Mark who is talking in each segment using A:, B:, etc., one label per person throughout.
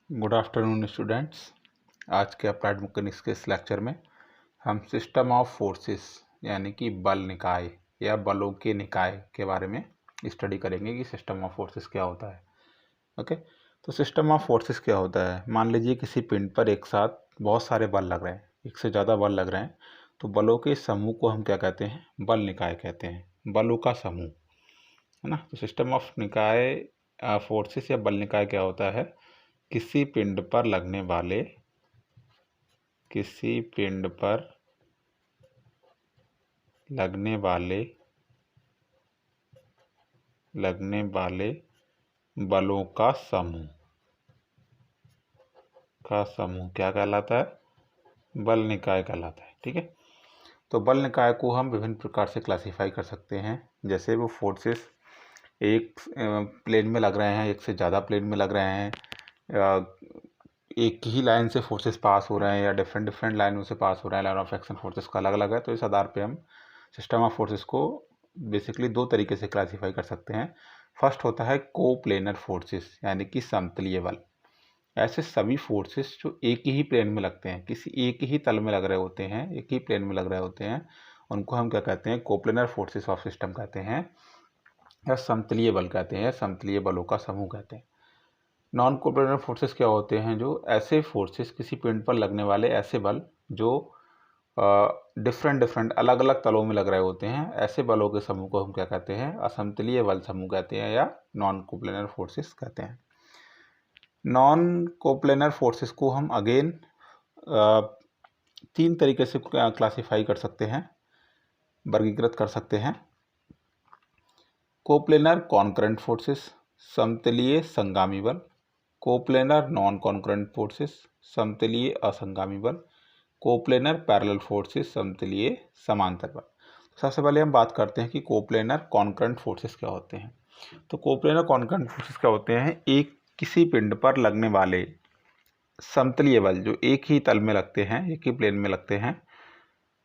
A: Good afternoon students. आज के applied mechanics के इस लेक्चर में हम सिस्टम ऑफ फोर्सेस यानी कि बल निकाय या बलों के निकाय के बारे में स्टडी करेंगे कि सिस्टम ऑफ फोर्सेस क्या होता है। ओके, तो सिस्टम ऑफ फोर्सेस क्या होता है। मान लीजिए किसी पिंड पर एक साथ बहुत सारे बल लग रहे हैं, एक से ज़्यादा बल लग रहे हैं, तो बलों के समूह को हम क्या कहते हैं? बल निकाय कहते हैं, बलों का समूह, है ना। तो सिस्टम ऑफ निकाय फोर्सेस या बल निकाय क्या होता है? किसी पिंड पर लगने वाले बलों का समूह क्या कहलाता है? बल निकाय कहलाता है। ठीक है, तो बल निकाय को हम विभिन्न प्रकार से क्लासिफाई कर सकते हैं। जैसे वो फोर्सेस एक प्लेन में लग रहे हैं, एक से ज़्यादा प्लेन में लग रहे हैं, एक ही लाइन से फोर्सेस पास हो रहे हैं या डिफरेंट लाइनों से पास हो रहे हैं, लाइन ऑफ एक्शन फोर्सेस का अलग अलग है। तो इस आधार पे हम सिस्टम ऑफ फोर्सेस को बेसिकली दो तरीके से क्लासीफाई कर सकते हैं। फर्स्ट होता है कोप्लेनर फोर्सेस यानी कि समतलीय बल। ऐसे सभी फोर्सेस जो एक ही प्लेन में लगते हैं, किसी एक ही तल में लग रहे होते हैं, एक ही प्लेन में लग रहे होते हैं, उनको हम क्या कहते हैं? कोप्लेनर फोर्सेस ऑफ सिस्टम कहते हैं या समतलीय बल कहते हैं, समतलीय बलों का समूह कहते हैं। नॉन कोप्लेनर फोर्सेस क्या होते हैं? जो ऐसे फोर्सेस, किसी पिंड पर लगने वाले ऐसे बल जो डिफरेंट अलग अलग तलों में लग रहे होते हैं, ऐसे बलों के समूह को हम क्या कहते हैं? असमतलीय बल समूह कहते हैं या नॉन कोप्लेनर फोर्सेस कहते हैं। नॉन कोप्लेनर फोर्सेस को हम अगेन तीन तरीके से क्लासिफाई कर सकते हैं, वर्गीकृत कर सकते हैं। कोप्लेनर कॉन्करेंट फोर्सेस, समतलीय संगामी बल। कोप्लेनर नॉन कॉन्करेंट फोर्सेस, समतलीय असंगामी बल। कोप्लेनर पैरेलल फोर्सेस, समतलीय समांतर बल। सबसे पहले हम बात करते हैं कि कोप्लेनर कॉन्करेंट फोर्सेस क्या होते हैं। तो कोप्लेनर कॉन्करेंट फोर्सेस क्या होते हैं? एक किसी पिंड पर लगने वाले समतलीय बल जो एक ही तल में लगते हैं, एक ही प्लेन में लगते हैं,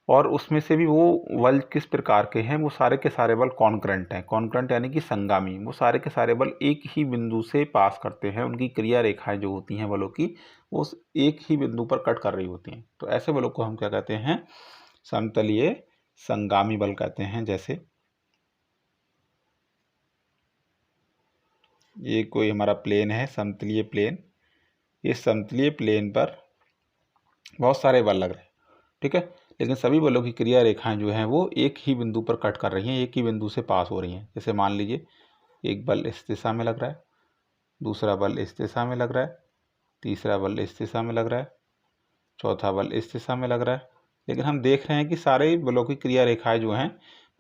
A: और उसमें से भी वो बल किस प्रकार के हैं? वो सारे के सारे बल कॉन्करेंट हैं। कॉन्करेंट यानी कि संगामी। वो सारे के सारे बल एक ही बिंदु से पास करते हैं, उनकी क्रिया रेखाएं जो होती हैं बलों की, वो एक ही बिंदु पर कट कर रही होती हैं। तो ऐसे बलों को हम क्या कहते हैं? समतलीय संगामी बल कहते हैं। जैसे ये कोई हमारा प्लेन है, समतलीय प्लेन। इस समतलीय प्लेन पर बहुत सारे बल लग रहे हैं, ठीक है, लेकिन सभी बलों की क्रिया रेखाएं जो हैं वो एक ही बिंदु पर कट कर रही हैं, एक ही बिंदु से पास हो रही हैं। जैसे मान लीजिए एक बल इस दिशा में लग रहा है, दूसरा बल इस दिशा में लग रहा है, तीसरा बल इस दिशा में लग रहा है, चौथा बल इस दिशा में लग रहा है, लेकिन हम देख रहे हैं कि सारे बलों की क्रिया रेखाएं जो हैं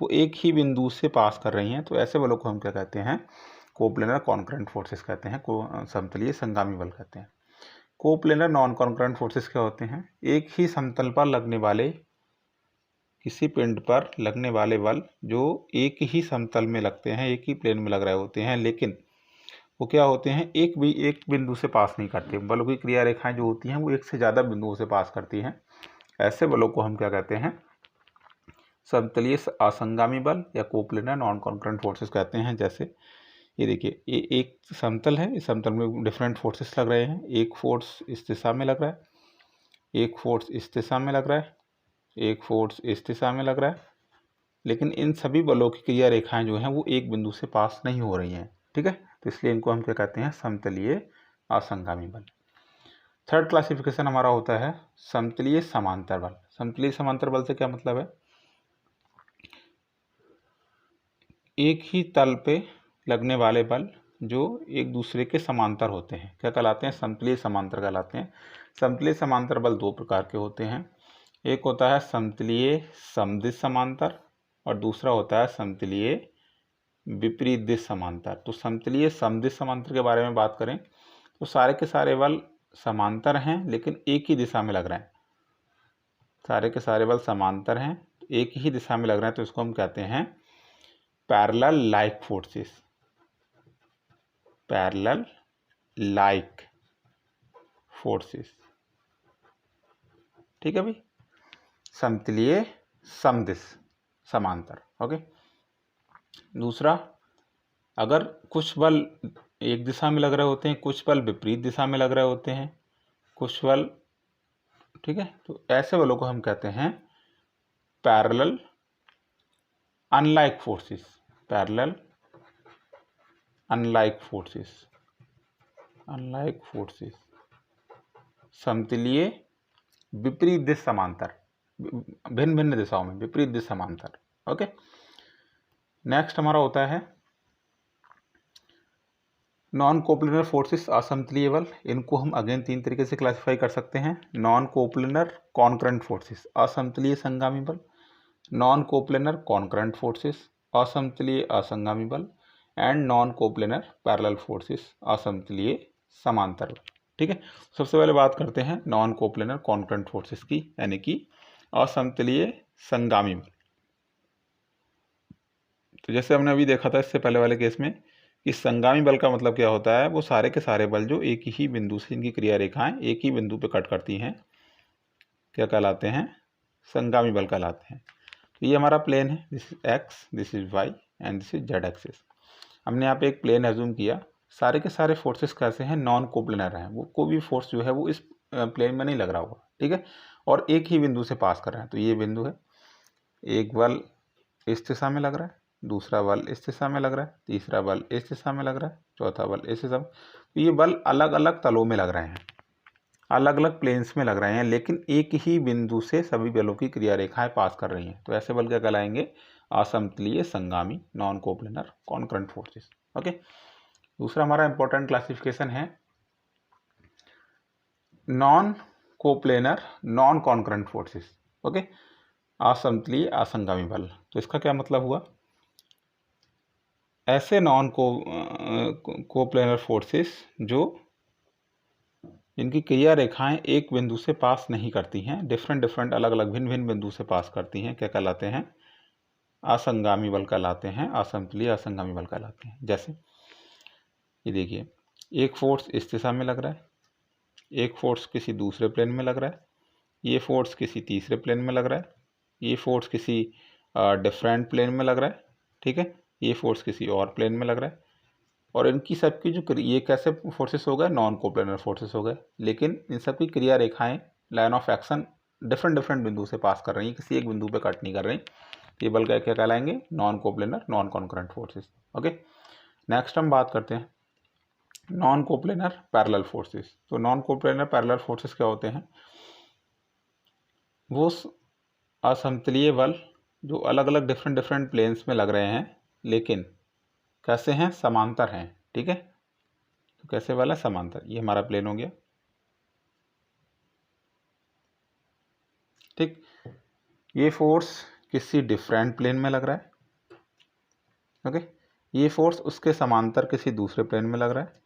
A: वो एक ही बिंदु से पास कर रही हैं। तो ऐसे बलों को हम क्या कहते हैं? कोप्लेनर कॉन्करेंट फोर्सेस कहते हैं, समतलीय संगामी बल कहते हैं। कोप्लेनर नॉन कॉन्करेंट फोर्सेस क्या होते हैं? एक ही समतल पर लगने वाले, किसी पिंड पर लगने वाले बल जो एक ही समतल में लगते हैं, एक ही प्लेन में लग रहे होते हैं, लेकिन वो क्या होते हैं? एक बिंदु से पास नहीं करते। बलों की क्रिया रेखाएं जो होती हैं वो एक से ज़्यादा बिंदुओं से पास करती हैं। ऐसे बलों को हम क्या कहते हैं? समतलीय असंगामी बल या कोप्लेनर नॉन कॉन्करेंट फोर्सेस कहते हैं। जैसे ये देखिए, ये एक समतल है, इस समतल में डिफरेंट फोर्सेस लग रहे हैं। एक फोर्स इस दिशा में लग रहा है, एक फोर्स इस दिशा में लग रहा है, एक फोर्स इस दिशा में लग रहा है, लेकिन इन सभी बलों की क्रिया रेखाएं जो हैं वो एक बिंदु से पास नहीं हो रही हैं। ठीक है, तो इसलिए इनको हम क्या कहते हैं? समतलीय असंगामी बल। थर्ड क्लासिफिकेशन हमारा होता है समतलीय समांतर बल। समतलीय समांतर बल से क्या मतलब है? एक ही तल पे लगने वाले बल जो एक दूसरे के समांतर होते हैं, क्या कहलाते हैं? समतलीय समांतर कहलाते हैं। समतलीय समांतर बल दो प्रकार के होते हैं। एक होता है समतलीय समदिश समांतर और दूसरा होता है समतलीय विपरीत दिश समांतर। तो समतलीय समदिश समांतर के बारे में बात करें तो सारे के सारे बल समांतर हैं लेकिन एक ही दिशा में लग रहे हैं। सारे के सारे बल समांतर हैं, एक ही दिशा में लग रहे हैं, तो इसको हम कहते हैं parallel like forces. Parallel like forces, ठीक है भाई। समतलीय समदिश समांतर। ओके, दूसरा, अगर कुछ बल एक दिशा में लग रहे होते हैं, कुछ बल विपरीत दिशा में लग रहे होते हैं, कुछ बल, ठीक है। तो ऐसे बलों को हम कहते हैं parallel unlike forces, parallel unlike forces, unlike forces, समतलीय विपरीत दिशा समांतर, भिन्न भिन्न दिशाओं में विपरीत दिशा समांतर। ओके, नेक्स्ट हमारा होता है नॉन कोप्लेनर फोर्सेस, असमतलीय बल। इनको हम अगेन 3 तरीके से क्लासिफाई कर सकते हैं। नॉन कोप्लेनर कॉन्करेंट फोर्सेस, असमतलीय संगामी बल, नॉन कोप्लेनर कॉन्करेंट फोर्सेस, असमतलीय असंगामी बल, and non coplanar parallel forces, असमतलीय समांतर बल। ठीक है, सबसे पहले बात करते हैं नॉन कोप्लेनर कॉन्करेंट फोर्सेस की, यानी कि असमतलीय संगामी बल। तो जैसे हमने अभी देखा था इससे पहले वाले केस में कि संगामी बल का मतलब क्या होता है, वो सारे के सारे बल जो एक ही बिंदु से, इनकी क्रिया रेखाएं एक ही बिंदु पे कट करती हैं, क्या कहलाते हैं, संगामी बल कहलाते हैं। तो ये हमारा प्लेन है, this is x, this is y and this is z axis. हमने यहाँ पे एक प्लेन एज्यूम किया, सारे के सारे फोर्सेस कैसे हैं, नॉन कोप्लेनर हैं, वो कोई भी फोर्स जो है वो इस प्लेन में नहीं लग रहा होगा, ठीक है, और एक ही बिंदु से पास कर रहे हैं। तो ये बिंदु है, एक बल इस दिशा में लग रहा है, दूसरा बल इस दिशा में लग रहा है, तीसरा बल इस दिशा में लग रहा है, चौथा बल इस दिशा में। तो ये बल अलग अलग तलों में लग रहे हैं, अलग अलग प्लेन्स में लग रहे हैं, लेकिन एक ही बिंदु से सभी बलों की क्रिया रेखाएं पास कर रही हैं। तो ऐसे बल क्या कहलाएंगे, असमतलीय संगामी, non coplanar concurrent forces. Okay, दूसरा हमारा इंपॉर्टेंट क्लासिफिकेशन है non coplanar non concurrent forces. Okay, असमतलीय असंगामी बल। तो इसका क्या मतलब हुआ, ऐसे नॉन कोप्लेनर फोर्सेस जो इनकी क्रिया रेखाएं एक बिंदु से पास नहीं करती हैं, डिफरेंट अलग अलग भिन्न भिन्न बिंदु से पास करती हैं, क्या कहलाते हैं, असंगामी बल कहलाते हैं, असमतलीय असंगामी बल कहलाते हैं। जैसे ये देखिए, एक फोर्स इस दिशा में लग रहा है, एक फोर्स किसी दूसरे प्लेन में लग रहा है, ये फोर्स किसी तीसरे प्लेन में लग रहा है, ये फोर्स किसी डिफरेंट प्लेन में लग रहा है, ठीक है, ये फोर्स किसी और प्लेन में लग रहा है, और इनकी सबकी जो ये कैसे फोर्सेस हो गए, नॉन कोप्लेनर फोर्सेस हो गए, लेकिन इन सब की क्रिया रेखाएं, लाइन ऑफ एक्शन डिफरेंट बिंदु से पास कर रही हैं, किसी एक बिंदु पे कट नहीं कर रही। ये बल क्या क्या कहलाएंगे, non coplanar non concurrent forces. Okay, next हम बात करते हैं नॉन कोप्लेनर पैरेलल फोर्सेस। तो नॉन कोप्लेनर पैरेलल फोर्सेस क्या होते हैं, वो असमतलीय बल जो अलग अलग डिफरेंट प्लेन्स में लग रहे हैं, लेकिन कैसे हैं, समांतर हैं, ठीक है। तो कैसे वाला, समांतर। ये हमारा प्लेन हो गया, ठीक। ये फोर्स किसी डिफरेंट प्लेन में लग रहा है, ओके, ये फोर्स उसके समांतर किसी दूसरे प्लेन में लग रहा है,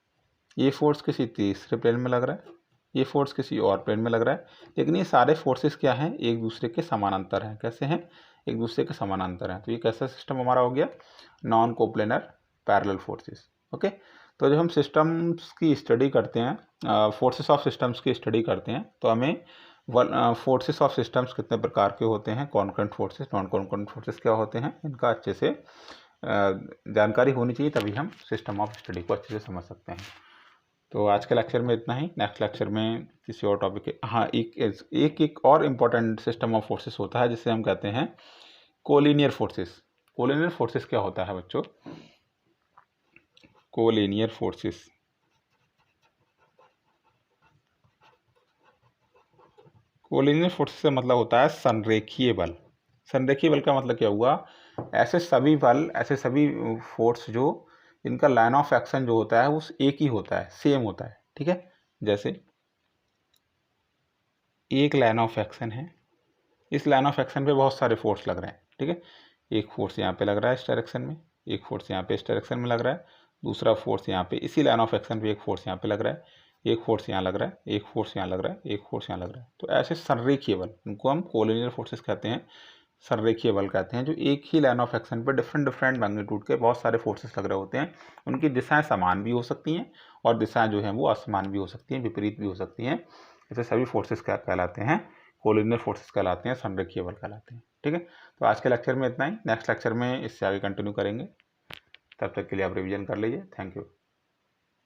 A: ये फोर्स किसी तीसरे प्लेन में लग रहा है, ये फोर्स किसी और प्लेन में लग रहा है, लेकिन ये सारे फोर्सेस क्या हैं, एक दूसरे के समानांतर हैं। कैसे हैं, एक दूसरे के समानांतर हैं। तो ये कैसा सिस्टम हमारा हो गया, non coplanar parallel forces. Okay, तो जब हम सिस्टम्स की स्टडी करते हैं, फोर्सेस ऑफ सिस्टम्स की स्टडी करते हैं, तो हमें फोर्सेस ऑफ सिस्टम्स कितने प्रकार के होते हैं, concurrent forces, non concurrent forces क्या होते हैं, इनका अच्छे से जानकारी होनी चाहिए, तभी हम सिस्टम ऑफ स्टडी को अच्छे से समझ सकते हैं। तो आज के लेक्चर में इतना ही, नेक्स्ट लेक्चर में किसी और टॉपिक के, हाँ, एक और इम्पॉर्टेंट सिस्टम ऑफ फोर्सेस होता है जिसे हम कहते हैं कोलिनियर फोर्सेस। कोलिनियर फोर्सेस क्या होता है बच्चों, कोलिनियर फोर्सेस, कोलिनियर फोर्सेस का मतलब होता है संरेखीय बल। संरेखीय बल का मतलब क्या हुआ, ऐसे सभी बल, ऐसे सभी फोर्स जो इनका लाइन ऑफ एक्शन जो होता है वो एक ही होता है, सेम होता है, ठीक है। जैसे एक लाइन ऑफ एक्शन है, इस लाइन ऑफ एक्शन पे बहुत सारे फोर्स लग रहे हैं, ठीक है। एक फोर्स यहाँ पे लग रहा है इस डायरेक्शन में, एक फोर्स यहाँ पे इस डायरेक्शन में लग रहा है, दूसरा फोर्स यहाँ पे इसी लाइन ऑफ एक्शन पे एक फोर्स यहाँ पे लग रहा है, एक फोर्स यहाँ लग रहा है, एक फोर्स यहाँ लग रहा है, एक फोर्स यहाँ लग रहा है। तो ऐसे संरेखीय बल, इनको हम कोलिनियर फोर्सेस कहते हैं, संरेखीय बल कहते हैं, जो एक ही लाइन ऑफ एक्शन पर डिफरेंट मैग्नीट्यूड के बहुत सारे फोर्सेस लग रहे होते हैं। उनकी दिशाएं समान भी हो सकती हैं और दिशाएं जो हैं वो असमान भी हो सकती हैं, विपरीत भी हो सकती हैं। ऐसे सभी फोर्सेस क्या कहलाते हैं, कोलिनियर फोर्सेस कहलाते हैं, संरेखीय बल कहलाते हैं, ठीक है। तो आज के लेक्चर में इतना ही, नेक्स्ट लेक्चर में इससे आगे कंटिन्यू करेंगे। तब तक के लिए आप रिवीजन कर लीजिए। Thank you.